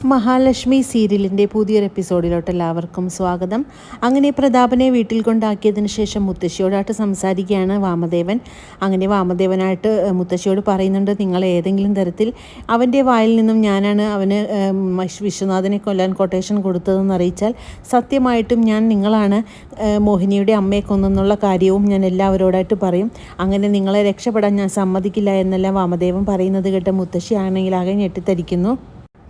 മഹാലക്ഷ്മി സീരിയലിൻ്റെ പുതിയൊരു എപ്പിസോഡിലോട്ട് എല്ലാവർക്കും സ്വാഗതം. അങ്ങനെ പ്രതാപനെ വീട്ടിൽ കൊണ്ടാക്കിയതിന് ശേഷം മുത്തശ്ശിയോടായിട്ട് സംസാരിക്കുകയാണ് വാമദേവൻ. അങ്ങനെ വാമദേവനായിട്ട് മുത്തശ്ശിയോട് പറയുന്നുണ്ട്, നിങ്ങൾ ഏതെങ്കിലും തരത്തിൽ അവൻ്റെ വായിൽ നിന്നും ഞാനാണ് അവന് വിശ്വനാഥനെ കൊല്ലാൻ കൊട്ടേഷൻ കൊടുത്തതെന്ന് അറിയിച്ചാൽ സത്യമായിട്ടും ഞാൻ നിങ്ങളാണ് മോഹിനിയുടെ അമ്മയെ കൊന്നെന്നുള്ള കാര്യവും ഞാൻ എല്ലാവരോടായിട്ട് പറയും. അങ്ങനെ നിങ്ങളെ രക്ഷപ്പെടാൻ ഞാൻ സമ്മതിക്കില്ല എന്നെല്ലാം വാമദേവൻ പറയുന്നത് കേട്ട് മുത്തശ്ശി ആണെങ്കിൽ ആകെ ഞെട്ടിത്തരിക്കുന്നു.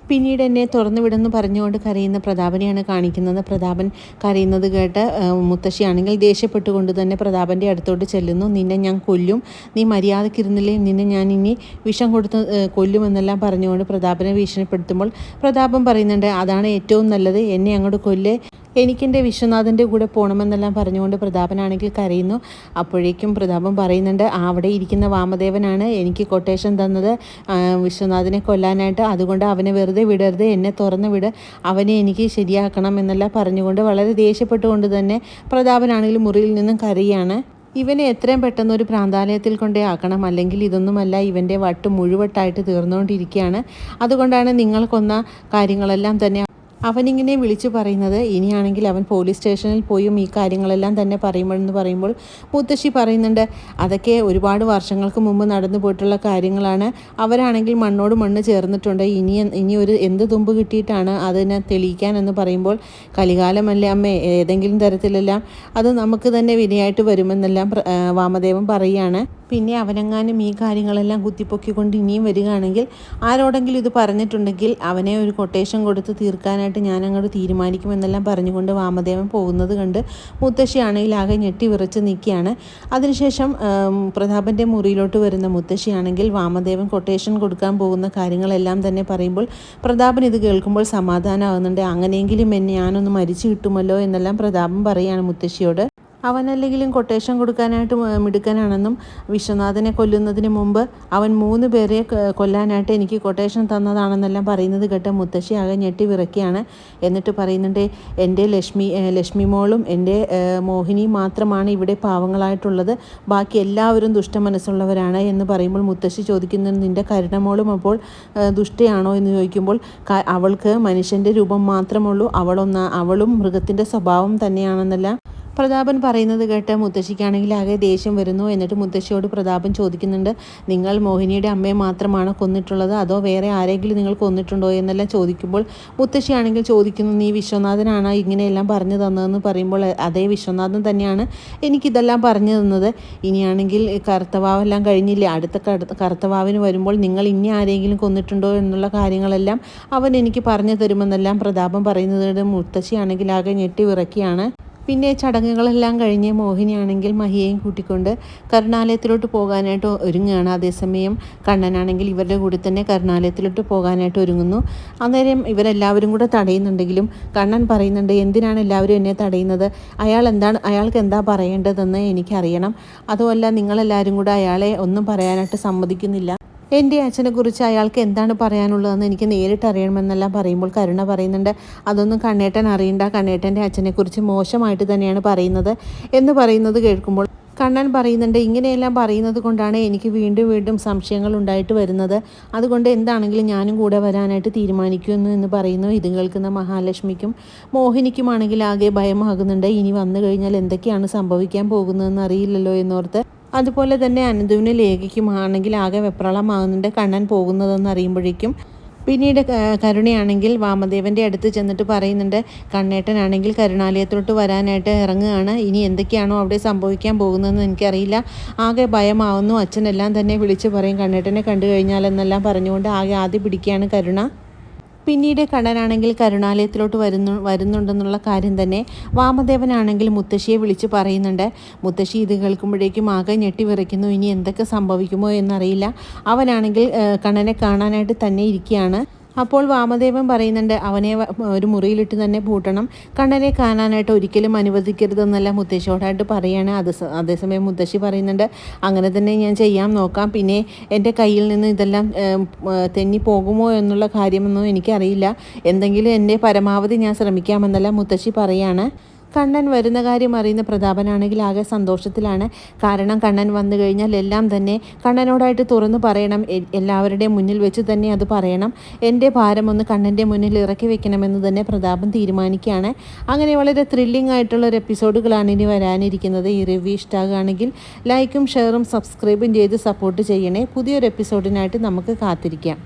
പിന്നീട് എന്നെ തുറന്നു വിടുന്നു പറഞ്ഞുകൊണ്ട് കരയുന്ന പ്രതാപനെയാണ് കാണിക്കുന്നത്. പ്രതാപൻ കരയുന്നത് കേട്ട് മുത്തശ്ശിയാണെങ്കിൽ ദേഷ്യപ്പെട്ടുകൊണ്ട് തന്നെ പ്രതാപൻ്റെ അടുത്തോട്ട് ചെല്ലുന്നു. നിന്നെ ഞാൻ കൊല്ലും, നീ മര്യാദക്കിരുന്നില്ലേ, നിന്നെ ഞാൻ ഇനി വിഷം കൊടുത്ത് കൊല്ലുമെന്നെല്ലാം പറഞ്ഞുകൊണ്ട് പ്രതാപനെ ഭീഷണിപ്പെടുത്തുമ്പോൾ പ്രതാപൻ പറയുന്നുണ്ട്, അതാണ് ഏറ്റവും നല്ലത്, എന്നെ അങ്ങോട്ട് കൊല്ലേ, എനിക്കെൻ്റെ വിശ്വനാഥൻ്റെ കൂടെ പോകണമെന്നെല്ലാം പറഞ്ഞുകൊണ്ട് പ്രതാപനാണെങ്കിൽ കരയുന്നു. അപ്പോഴേക്കും പ്രതാപൻ പറയുന്നുണ്ട്, അവിടെ ഇരിക്കുന്ന വാമദേവനാണ് എനിക്ക് കൊട്ടേഷൻ തന്നത് വിശ്വനാഥനെ കൊല്ലാനായിട്ട്, അതുകൊണ്ട് അവനെ വെറുതെ വിടരുത്, എന്നെ തുറന്നു വിട്, അവനെ എനിക്ക് ശരിയാക്കണം എന്നെല്ലാം പറഞ്ഞുകൊണ്ട് വളരെ ദേഷ്യപ്പെട്ടുകൊണ്ട് തന്നെ പ്രതാപനാണെങ്കിൽ മുറിയിൽ നിന്നും കരയാണ്. ഇവനെ എത്രയും പെട്ടെന്ന് ഒരു പ്രാന്താലയത്തിൽ കൊണ്ടേ ആക്കണം, അല്ലെങ്കിൽ ഇതൊന്നുമല്ല ഇവൻ്റെ വട്ട് മുഴുവട്ടായിട്ട് തീർന്നുകൊണ്ടിരിക്കുകയാണ്. അതുകൊണ്ടാണ് നിങ്ങൾ കൊന്ന കാര്യങ്ങളെല്ലാം തന്നെ അവനിങ്ങനെ വിളിച്ചു പറയുന്നത്. ഇനിയാണെങ്കിൽ അവൻ പോലീസ് സ്റ്റേഷനിൽ പോയും ഈ കാര്യങ്ങളെല്ലാം തന്നെ പറയുമ്പോൾ മുത്തശ്ശി പറയുന്നുണ്ട്, അതൊക്കെ ഒരുപാട് വർഷങ്ങൾക്ക് മുമ്പ് നടന്നു പോയിട്ടുള്ള കാര്യങ്ങളാണ്, അവരാണെങ്കിൽ മണ്ണോട് മണ്ണ് ചേർന്നിട്ടുണ്ട്, ഇനി ഒരു എന്ത് തുമ്പ് കിട്ടിയിട്ടാണ് അതിനെ തെളിയിക്കാൻ എന്ന് പറയുമ്പോൾ, കലികാലമല്ലേ അമ്മേ, ഏതെങ്കിലും തരത്തിലെല്ലാം അത് നമുക്ക് തന്നെ വിനയായിട്ട് വരുമെന്നെല്ലാം വാമദേവൻ പറയുകയാണ്. പിന്നെ അവനെങ്ങാനും ഈ കാര്യങ്ങളെല്ലാം കുത്തിപ്പൊക്കിക്കൊണ്ട് ഇനിയും വരികയാണെങ്കിൽ, ആരോടെങ്കിലും ഇത് പറഞ്ഞിട്ടുണ്ടെങ്കിൽ അവനെ ഒരു കൊട്ടേഷൻ കൊടുത്ത് തീർക്കാനായിട്ട് ഞാൻ അങ്ങോട്ട് തീരുമാനിക്കുമെന്നെല്ലാം പറഞ്ഞുകൊണ്ട് വാമദേവൻ പോകുന്നത് കണ്ട് മുത്തശ്ശിയാണെങ്കിൽ ആകെ ഞെട്ടി വിറച്ച് നിൽക്കുകയാണ്. അതിനുശേഷം പ്രതാപൻ്റെ മുറിയിലോട്ട് വരുന്ന മുത്തശ്ശിയാണെങ്കിൽ വാമദേവൻ കൊട്ടേഷൻ കൊടുക്കാൻ പോകുന്ന കാര്യങ്ങളെല്ലാം തന്നെ പറയുമ്പോൾ പ്രതാപൻ ഇത് കേൾക്കുമ്പോൾ സമാധാനമാകുന്നുണ്ട്. അങ്ങനെയെങ്കിലും ഞാനൊന്ന് മരിച്ചു കിട്ടുമല്ലോ എന്നെല്ലാം പ്രതാപൻ പറയുകയാണ് മുത്തശ്ശിയോട്. അവനല്ലെങ്കിലും കൊട്ടേഷൻ കൊടുക്കാനായിട്ട് മിടുക്കനാണെന്നും വിശ്വനാഥനെ കൊല്ലുന്നതിന് മുമ്പ് അവൻ 3 പേരെ കൊല്ലാനായിട്ട് എനിക്ക് കൊട്ടേഷൻ തന്നതാണെന്നെല്ലാം പറയുന്നത് കേട്ട് മുത്തശ്ശി ആകെ ഞെട്ടി വിറയ്ക്കുകയാണ്. എന്നിട്ട് പറയുന്നുണ്ട്, എൻ്റെ ലക്ഷ്മി മോളും എൻ്റെ മോഹിനി മാത്രമാണ് ഇവിടെ പാവങ്ങളായിട്ടുള്ളത്, ബാക്കി എല്ലാവരും ദുഷ്ടമനസ്സുള്ളവരാണ് എന്ന് പറയുമ്പോൾ മുത്തശ്ശി ചോദിക്കുന്നത്, നിൻ്റെ കരുണമോളും അപ്പോൾ ദുഷ്ടയാണോ എന്ന് ചോദിക്കുമ്പോൾ, അവൾക്ക് മനുഷ്യൻ്റെ രൂപം മാത്രമുള്ളൂ, അവളും മൃഗത്തിൻ്റെ സ്വഭാവം തന്നെയാണെന്നെല്ലാം പ്രതാപൻ പറയുന്നത് കേട്ട് മുത്തശ്ശിക്കാണെങ്കിൽ ആകെ ദേഷ്യം വരുന്നു. എന്നിട്ട് മുത്തശ്ശിയോട് പ്രതാപൻ ചോദിക്കുന്നുണ്ട്, നിങ്ങൾ മോഹിനിയുടെ അമ്മയെ മാത്രമാണോ കൊന്നിട്ടുള്ളത്, അതോ വേറെ ആരെങ്കിലും നിങ്ങൾ കൊന്നിട്ടുണ്ടോ എന്നെല്ലാം ചോദിക്കുമ്പോൾ മുത്തശ്ശിയാണെങ്കിൽ ചോദിക്കുന്നു, നീ വിശ്വനാഥനാണ് ഇങ്ങനെയെല്ലാം പറഞ്ഞു തന്നതെന്ന് പറയുമ്പോൾ, അതേ വിശ്വനാഥൻ തന്നെയാണ് എനിക്കിതെല്ലാം പറഞ്ഞു തന്നത്. ഇനിയാണെങ്കിൽ കറുത്തവാവെല്ലാം കഴിഞ്ഞില്ലേ, അടുത്ത കറുത്തവാവിന് വരുമ്പോൾ നിങ്ങൾ ഇനി ആരെങ്കിലും കൊന്നിട്ടുണ്ടോ എന്നുള്ള കാര്യങ്ങളെല്ലാം അവൻ എനിക്ക് പറഞ്ഞു തരുമെന്നെല്ലാം പ്രതാപൻ പറയുന്നത് മുത്തശ്ശിയാണെങ്കിൽ ആകെ ഞെട്ടി വിറയ്ക്കുകയാണ്. പിന്നെ ചടങ്ങുകളെല്ലാം കഴിഞ്ഞ് മോഹിനിയാണെങ്കിൽ മഹിയെയും കൂട്ടിക്കൊണ്ട് കരുണാലയത്തിലോട്ട് പോകാനായിട്ട് ഒരുങ്ങുകയാണ്. അതേസമയം കണ്ണനാണെങ്കിൽ ഇവരുടെ കൂടെ തന്നെ കരുണാലയത്തിലോട്ട് പോകാനായിട്ട് ഒരുങ്ങുന്നു. അന്നേരം ഇവരെല്ലാവരും കൂടെ തടയുന്നുണ്ടെങ്കിലും കണ്ണൻ പറയുന്നുണ്ട്, എന്തിനാണ് എല്ലാവരും എന്നെ തടയുന്നത്, അയാൾക്ക് എന്താ പറയേണ്ടതെന്ന് എനിക്കറിയണം, അതുമല്ല നിങ്ങളെല്ലാവരും കൂടെ അയാളെ ഒന്നും പറയാനായിട്ട് സമ്മതിക്കുന്നില്ല, എൻ്റെ അച്ഛനെക്കുറിച്ച് അയാൾക്ക് എന്താണ് പറയാനുള്ളതെന്ന് എനിക്ക് നേരിട്ട് അറിയണമെന്നെല്ലാം പറയുമ്പോൾ കരുണ പറയുന്നുണ്ട്, അതൊന്നും കണ്ണേട്ടൻ അറിയണ്ട, കണ്ണേട്ടൻ്റെ അച്ഛനെക്കുറിച്ച് മോശമായിട്ട് തന്നെയാണ് പറയുന്നത് എന്ന് പറയുന്നത് കേൾക്കുമ്പോൾ കണ്ണൻ പറയുന്നുണ്ട്, ഇങ്ങനെയെല്ലാം പറയുന്നത് കൊണ്ടാണ് എനിക്ക് വീണ്ടും സംശയങ്ങൾ ഉണ്ടായിട്ട് വരുന്നത്, അതുകൊണ്ട് എന്താണെങ്കിലും ഞാനും കൂടെ വരാനായിട്ട് തീരുമാനിക്കുന്നു എന്ന് പറയുന്നു. ഇത് കേൾക്കുന്ന മഹാലക്ഷ്മിക്കും മോഹിനിക്കുമാണെങ്കിൽ ആകെ ഭയമാകുന്നുണ്ട്, ഇനി വന്നു കഴിഞ്ഞാൽ എന്തൊക്കെയാണ് സംഭവിക്കാൻ പോകുന്നതെന്ന് അറിയില്ലല്ലോ എന്നോർത്ത്. അതുപോലെ തന്നെ അനന്തുവിന് ലേഖയ്ക്കുമാണെങ്കിൽ ആകെ വെപ്രാളമാകുന്നുണ്ട് കണ്ണൻ പോകുന്നതെന്ന് അറിയുമ്പോഴേക്കും. പിന്നീട് കരുണയാണെങ്കിൽ വാമദേവൻ്റെ അടുത്ത് ചെന്നിട്ട് പറയുന്നുണ്ട്, കണ്ണേട്ടനാണെങ്കിൽ കരുണാലയത്തോട്ട് വരാനായിട്ട് ഇറങ്ങുകയാണ്, ഇനി എന്തൊക്കെയാണോ അവിടെ സംഭവിക്കാൻ പോകുന്നതെന്ന് എനിക്കറിയില്ല, ആകെ ഭയമാവുന്നു, അച്ഛനെല്ലാം തന്നെ വിളിച്ച് പറയും കണ്ണേട്ടനെ കണ്ടു കഴിഞ്ഞാലെന്നെല്ലാം പറഞ്ഞുകൊണ്ട് ആകെ ആദ്യം പിടിക്കുകയാണ് കരുണ. പിന്നീട് കണ്ണനാണെങ്കിൽ കരുണാലയത്തിലോട്ട് വരുന്നുണ്ടെന്നുള്ള കാര്യം തന്നെ വാമദേവനാണെങ്കിൽ മുത്തശ്ശിയെ വിളിച്ച് പറയുന്നുണ്ട്. മുത്തശ്ശി ഇത് കേൾക്കുമ്പോഴേക്കും ആകെ ഞെട്ടി വിറയ്ക്കുന്നു, ഇനി എന്തൊക്കെ സംഭവിക്കുമോ എന്നറിയില്ല. അവനാണെങ്കിൽ കണ്ണനെ കാണാനായിട്ട് തന്നെ ഇരിക്കുകയാണ്. അപ്പോൾ വാമദേവൻ പറയുന്നുണ്ട്, അവനെ ഒരു മുറിയിലിട്ട് തന്നെ പൂട്ടണം, കണ്ണനെ കാണാനായിട്ട് ഒരിക്കലും അനുവദിക്കരുതെന്നല്ല മുത്തശ്ശിയോടായിട്ട് പറയുകയാണ്. അതേസമയം മുത്തശ്ശി പറയുന്നുണ്ട്, അങ്ങനെ തന്നെ ഞാൻ ചെയ്യാൻ നോക്കാം, പിന്നെ എൻ്റെ കയ്യിൽ നിന്ന് ഇതെല്ലാം തെന്നി പോകുമോ എന്നുള്ള കാര്യമൊന്നും എനിക്കറിയില്ല, എന്തെങ്കിലും എൻ്റെ പരമാവധി ഞാൻ ശ്രമിക്കാമെന്നല്ല മുത്തശ്ശി പറയുകയാണ്. കണ്ണൻ വരുന്ന കാര്യം അറിയുന്ന പ്രതാപനാണെങ്കിൽ ആകെ സന്തോഷത്തിലാണ്. കാരണം കണ്ണൻ വന്നു കഴിഞ്ഞാൽ എല്ലാം തന്നെ കണ്ണനോടായിട്ട് തുറന്നു പറയണം, എല്ലാവരുടെയും മുന്നിൽ വെച്ച് തന്നെ അത് പറയണം. എൻ്റെ ഭാരം ഒന്ന് കണ്ണൻ്റെ മുന്നിൽ ഇറക്കി വെക്കണമെന്ന് തന്നെ പ്രതാപൻ തീരുമാനിക്കുകയാണ്. അങ്ങനെ വളരെ ത്രില്ലിംഗ് ആയിട്ടുള്ള ഒരു എപ്പിസോഡുകളാണ് ഇനി വരാനിരിക്കുന്നത്. ഈ റിവ്യൂ ഇഷ്ടമാകുകയാണെങ്കിൽ ലൈക്കും ഷെയറും സബ്സ്ക്രൈബും ചെയ്ത് സപ്പോർട്ട് ചെയ്യണേ. പുതിയൊരു എപ്പിസോഡിനായിട്ട് നമുക്ക് കാത്തിരിക്കാം.